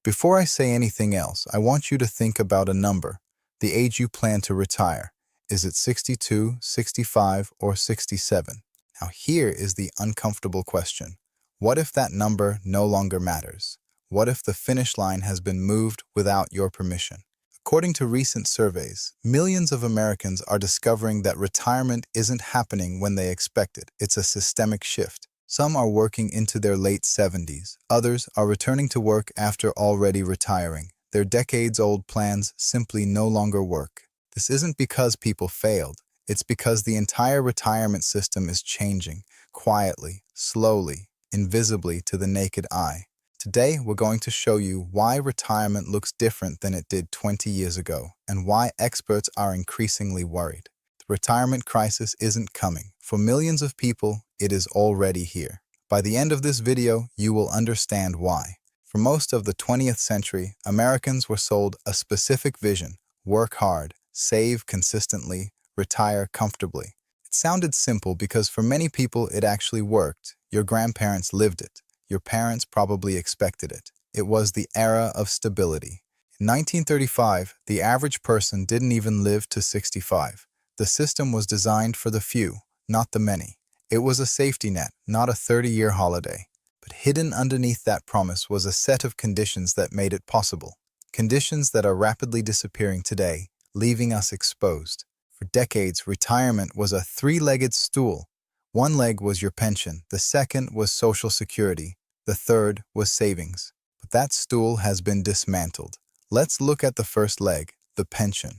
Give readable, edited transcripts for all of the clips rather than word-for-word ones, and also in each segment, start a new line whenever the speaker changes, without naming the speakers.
Before I say anything else, I want you to think about a number, the age you plan to retire. Is it 62, 65, or 67? Now here is the uncomfortable question. What if that number no longer matters? What if the finish line has been moved without your permission? According to recent surveys, millions of Americans are discovering that retirement isn't happening when they expect it. It's a systemic shift. Some are working into their late 70s. Others are returning to work after already retiring. Their decades-old plans simply no longer work. This isn't because people failed. It's because the entire retirement system is changing, quietly, slowly, invisibly to the naked eye. Today, we're going to show you why retirement looks different than it did 20 years ago and why experts are increasingly worried. The retirement crisis isn't coming. For millions of people, it is already here. By the end of this video, you will understand why. For most of the 20th century, Americans were sold a specific vision: work hard, save consistently, retire comfortably. It sounded simple because for many people it actually worked. Your grandparents lived it. Your parents probably expected it. It was the era of stability. In 1935, the average person didn't even live to 65. The system was designed for the few, not the many. It was a safety net, not a 30-year holiday. But hidden underneath that promise was a set of conditions that made it possible. Conditions that are rapidly disappearing today, leaving us exposed. For decades, retirement was a three-legged stool. One leg was your pension, the second was Social Security, the third was savings. But that stool has been dismantled. Let's look at the first leg, the pension.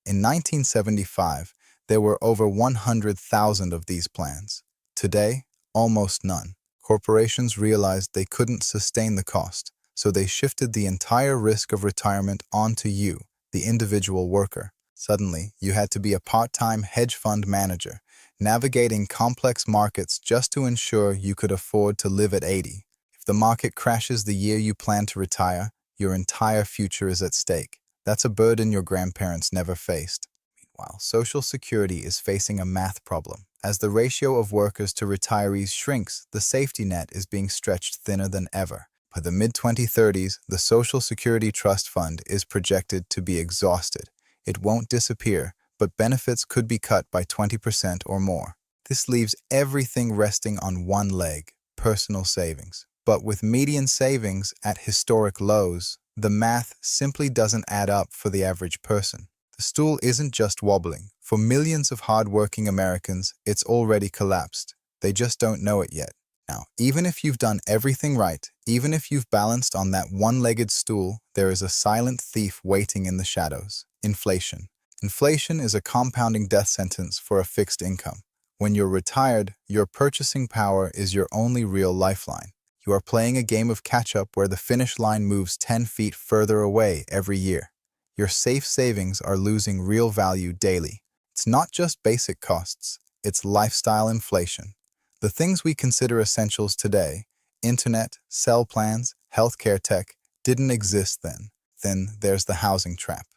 In 1975, there were over 100,000 of these plans. Today, almost none. Corporations realized they couldn't sustain the cost, so they shifted the entire risk of retirement onto you, the individual worker. Suddenly, you had to be a part-time hedge fund manager, navigating complex markets just to ensure you could afford to live at 80. If the market crashes the year you plan to retire, your entire future is at stake. That's a burden your grandparents never faced. Meanwhile, Social Security is facing a math problem. As the ratio of workers to retirees shrinks, the safety net is being stretched thinner than ever. By the mid-2030s, the Social Security Trust Fund is projected to be exhausted. It won't disappear, but benefits could be cut by 20% or more. This leaves everything resting on one leg, personal savings. But with median savings at historic lows, the math simply doesn't add up for the average person. The stool isn't just wobbling. For millions of hard-working Americans, it's already collapsed. They just don't know it yet. Now, even if you've done everything right, even if you've balanced on that one-legged stool, there is a silent thief waiting in the shadows: inflation. Inflation is a compounding death sentence for a fixed income. When you're retired, your purchasing power is your only real lifeline. You are playing a game of catch-up where the finish line moves 10 feet further away every year. Your safe savings are losing real value daily. It's not just basic costs, it's lifestyle inflation. The things we consider essentials today, internet, cell plans, healthcare tech, didn't exist then. Then there's the housing trap.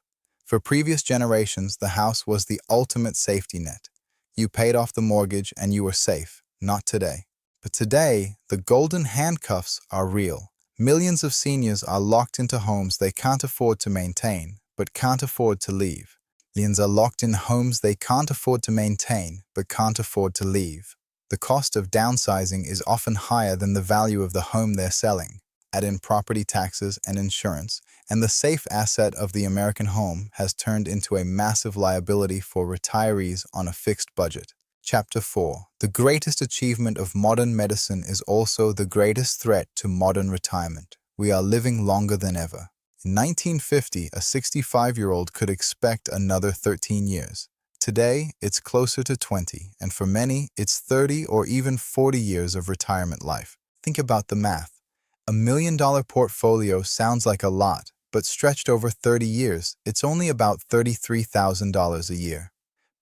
For previous generations, the house was the ultimate safety net. You paid off the mortgage and you were safe. Not today. But today, the golden handcuffs are real. Millions of seniors are locked into homes they can't afford to maintain, but can't afford to leave. Millions are locked in homes they can't afford to maintain, but can't afford to leave. The cost of downsizing is often higher than the value of the home they're selling. Add in property taxes and insurance, and the safe asset of the American home has turned into a massive liability for retirees on a fixed budget. Chapter 4. The greatest achievement of modern medicine is also the greatest threat to modern retirement. We are living longer than ever. In 1950, a 65-year-old could expect another 13 years. Today, it's closer to 20, and for many, it's 30 or even 40 years of retirement life. Think about the math. $1 million portfolio sounds like a lot, but stretched over 30 years, it's only about $33,000 a year.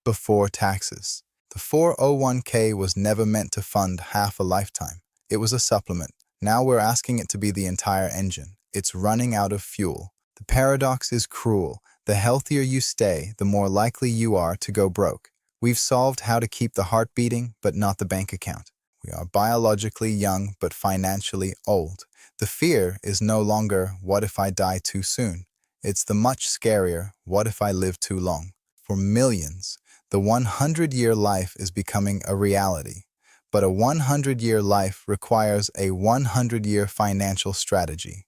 Before taxes. The 401k was never meant to fund half a lifetime. It was a supplement. Now we're asking it to be the entire engine. It's running out of fuel. The paradox is cruel. The healthier you stay, the more likely you are to go broke. We've solved how to keep the heart beating, but not the bank account. We are biologically young but financially old. The fear is no longer, what if I die too soon? It's the much scarier, what if I live too long? For millions, the 100-year life is becoming a reality. But a 100-year life requires a 100-year financial strategy.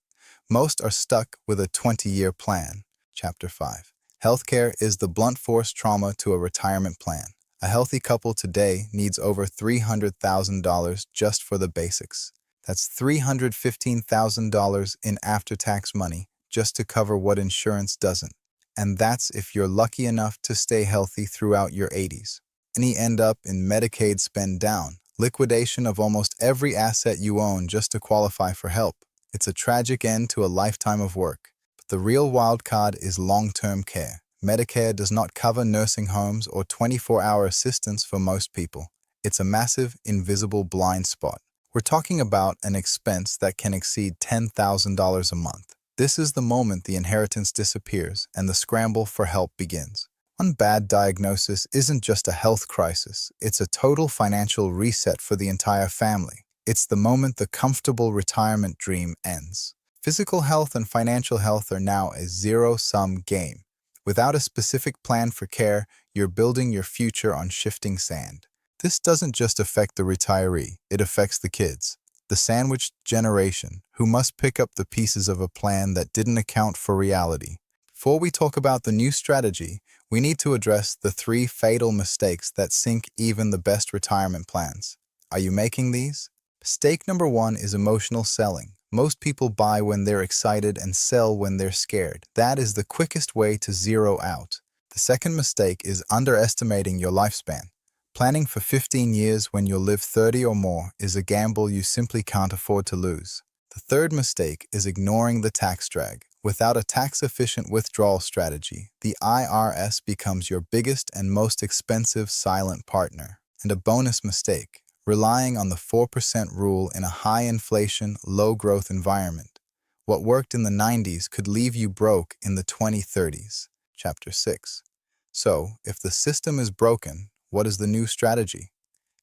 Most are stuck with a 20-year plan. Chapter 5. Healthcare is the blunt force trauma to a retirement plan. A healthy couple today needs over $300,000 just for the basics. That's $315,000 in after-tax money just to cover what insurance doesn't. And that's if you're lucky enough to stay healthy throughout your 80s. Many end up in Medicaid spend down, liquidation of almost every asset you own just to qualify for help. It's a tragic end to a lifetime of work. But the real wildcard is long-term care. Medicare does not cover nursing homes or 24-hour assistance for most people. It's a massive, invisible blind spot. We're talking about an expense that can exceed $10,000 a month. This is the moment the inheritance disappears and the scramble for help begins. One bad diagnosis isn't just a health crisis, it's a total financial reset for the entire family. It's the moment the comfortable retirement dream ends. Physical health and financial health are now a zero-sum game. Without a specific plan for care, you're building your future on shifting sand. This doesn't just affect the retiree, it affects the kids, the sandwiched generation, who must pick up the pieces of a plan that didn't account for reality. Before we talk about the new strategy, we need to address the 3 fatal mistakes that sink even the best retirement plans. Are you making these? Mistake number 1 is emotional selling. Most people buy when they're excited and sell when they're scared. That is the quickest way to zero out. The second mistake is underestimating your lifespan. Planning for 15 years when you'll live 30 or more is a gamble you simply can't afford to lose. The third mistake is ignoring the tax drag. Without a tax-efficient withdrawal strategy, the IRS becomes your biggest and most expensive silent partner. And a bonus mistake, relying on the 4% rule in a high-inflation, low-growth environment. What worked in the 90s could leave you broke in the 2030s. Chapter 6. So, if the system is broken, what is the new strategy?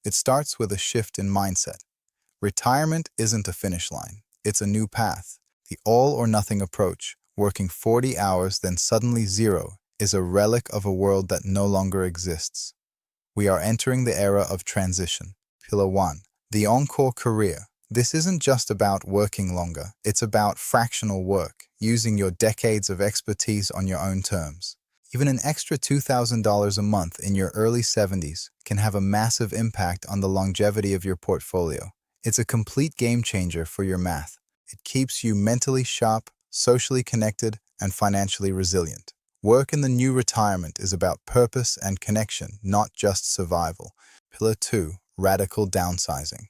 It starts with a shift in mindset. Retirement isn't a finish line. It's a new path. The all-or-nothing approach, working 40 hours then suddenly zero, is a relic of a world that no longer exists. We are entering the era of transition. Pillar 1. The Encore career. This isn't just about working longer. It's about fractional work, using your decades of expertise on your own terms. Even an extra $2,000 a month in your early 70s can have a massive impact on the longevity of your portfolio. It's a complete game changer for your math. It keeps you mentally sharp, socially connected, and financially resilient. Work in the new retirement is about purpose and connection, not just survival. Pillar 2. Radical downsizing.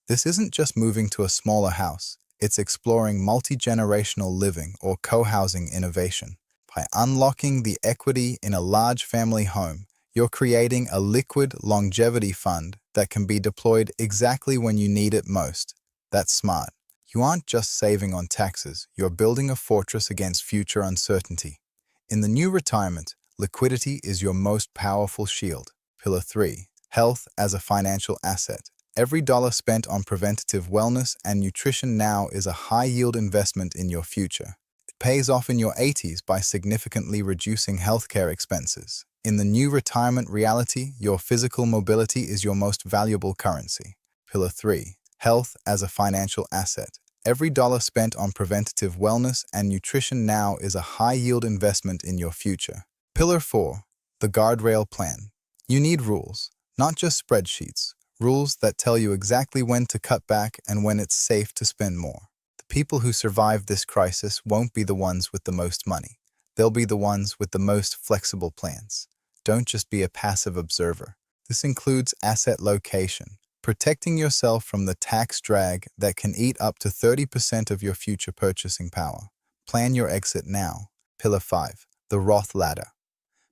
This isn't just moving to a smaller house. It's exploring multi-generational living or co-housing innovation. By unlocking the equity in a large family home, you're creating a liquid longevity fund that can be deployed exactly when you need it most. That's smart. You aren't just saving on taxes, you're building a fortress against future uncertainty. In the new retirement, liquidity is your most powerful shield. Pillar 3. Health as a financial asset. Every dollar spent on preventative wellness and nutrition now is a high-yield investment in your future. It pays off in your 80s by significantly reducing healthcare expenses. In the new retirement reality, your physical mobility is your most valuable currency. Pillar 3. Health as a financial asset. Every dollar spent on preventative wellness and nutrition now is a high-yield investment in your future. Pillar 4. The Guardrail plan. You need rules, not just spreadsheets. Rules that tell you exactly when to cut back and when it's safe to spend more. The people who survive this crisis won't be the ones with the most money. They'll be the ones with the most flexible plans. Don't just be a passive observer. This includes asset location, protecting yourself from the tax drag that can eat up to 30% of your future purchasing power. Plan your exit now. Pillar 5. The Roth ladder.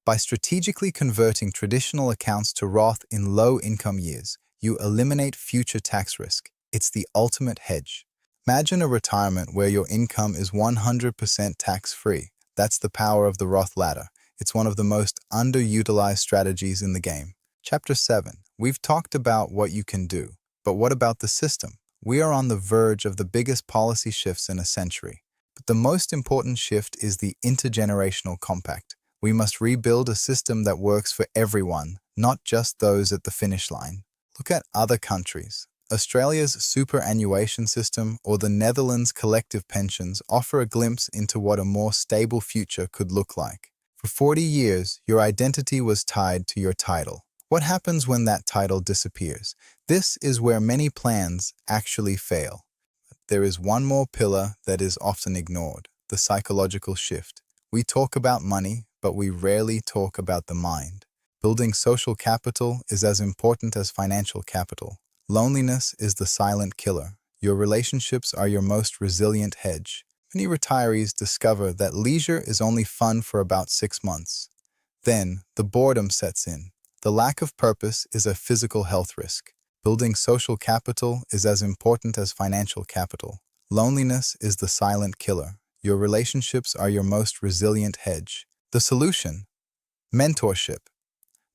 By strategically converting traditional accounts to Roth in low-income years, you eliminate future tax risk. It's the ultimate hedge. Imagine a retirement where your income is 100% tax-free. That's the power of the Roth ladder. It's one of the most underutilized strategies in the game. Chapter 7. We've talked about what you can do, But what about the system? We are on the verge of the biggest policy shifts in a century. But the most important shift is the intergenerational compact. We must rebuild a system that works for everyone, not just those at the finish line. Look at other countries. Australia's superannuation system or the Netherlands' collective pensions offer a glimpse into what a more stable future could look like. For 40 years, your identity was tied to your title. What happens when that title disappears? This is where many plans actually fail. There is one more pillar that is often ignored, the psychological shift. We talk about money, but we rarely talk about the mind. Building social capital is as important as financial capital. Loneliness is the silent killer. Your relationships are your most resilient hedge. Many retirees discover that leisure is only fun for about 6 months. Then, the boredom sets in. The lack of purpose is a physical health risk. Building social capital is as important as financial capital. Loneliness is the silent killer. Your relationships are your most resilient hedge. The solution? Mentorship.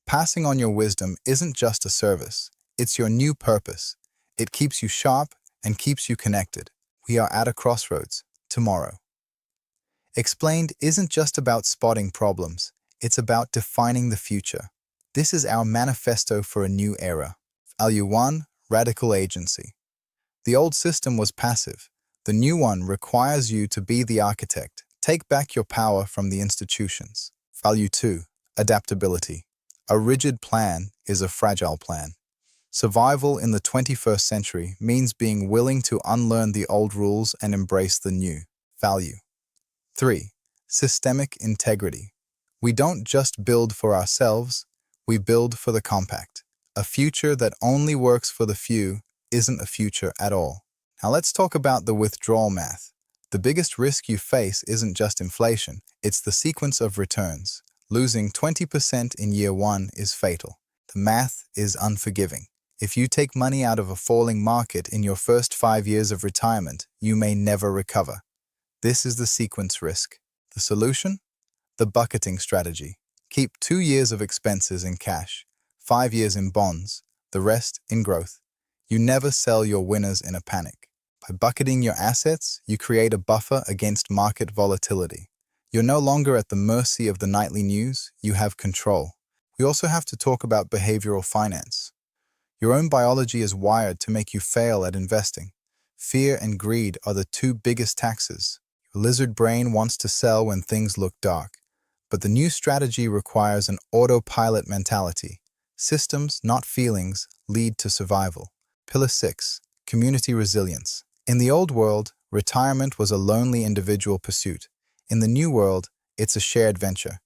Passing on your wisdom isn't just a service. It's your new purpose. It keeps you sharp and keeps you connected. We are at a crossroads. Tomorrow. Explained isn't just about spotting problems. It's about defining the future. This is our manifesto for a new era. Value 1. Radical agency. The old system was passive. The new one requires you to be the architect. Take back your power from the institutions. Value 2. Adaptability. A rigid plan is a fragile plan. Survival in the 21st century means being willing to unlearn the old rules and embrace the new. Value. 3. Systemic integrity. We don't just build for ourselves, we build for the compact. A future that only works for the few isn't a future at all. Now let's talk about the withdrawal math. The biggest risk you face isn't just inflation, it's the sequence of returns. Losing 20% in year 1 is fatal. The math is unforgiving. If you take money out of a falling market in your first 5 years of retirement, you may never recover. This is the sequence risk. The solution? The bucketing strategy. Keep 2 years of expenses in cash, 5 years in bonds, the rest in growth. You never sell your winners in a panic. By bucketing your assets, you create a buffer against market volatility. You're no longer at the mercy of the nightly news, you have control. We also have to talk about behavioral finance. Your own biology is wired to make you fail at investing. Fear and greed are the 2 biggest taxes. Your lizard brain wants to sell when things look dark. But the new strategy requires an autopilot mentality. Systems, not feelings, lead to survival. Pillar 6. Community resilience. In the old world, retirement was a lonely individual pursuit. In the new world, it's a shared venture.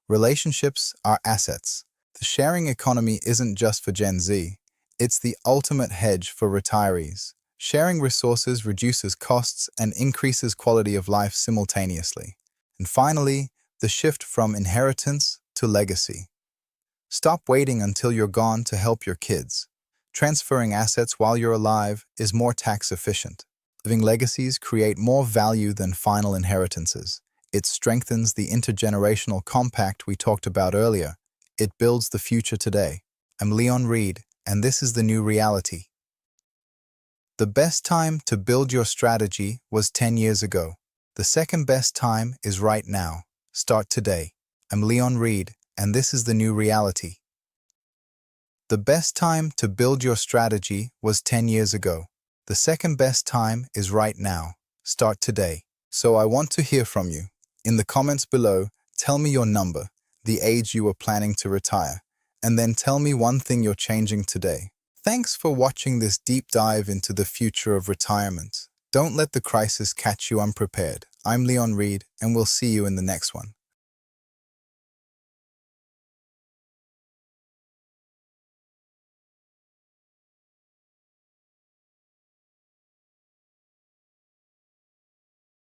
Relationships are assets. The sharing economy isn't just for Gen Z. It's the ultimate hedge for retirees. Sharing resources reduces costs and increases quality of life simultaneously. And finally, the shift from inheritance to legacy. Stop waiting until you're gone to help your kids. Transferring assets while you're alive is more tax efficient. Living legacies create more value than final inheritances. It strengthens the intergenerational compact we talked about earlier. It builds the future today. I'm Leon Reed, and this is the new reality. The best time to build your strategy was 10 years ago. The second best time is right now. Start today. I'm Leon Reed, and this is the new reality. The best time to build your strategy was 10 years ago. The second best time is right now. Start today. So I want to hear from you. In the comments below, tell me your number, the age you were planning to retire, and then tell me one thing you're changing today. Thanks for watching this deep dive into the future of retirement. Don't let the crisis catch you unprepared. I'm Leon Reed, and we'll see you in the next one.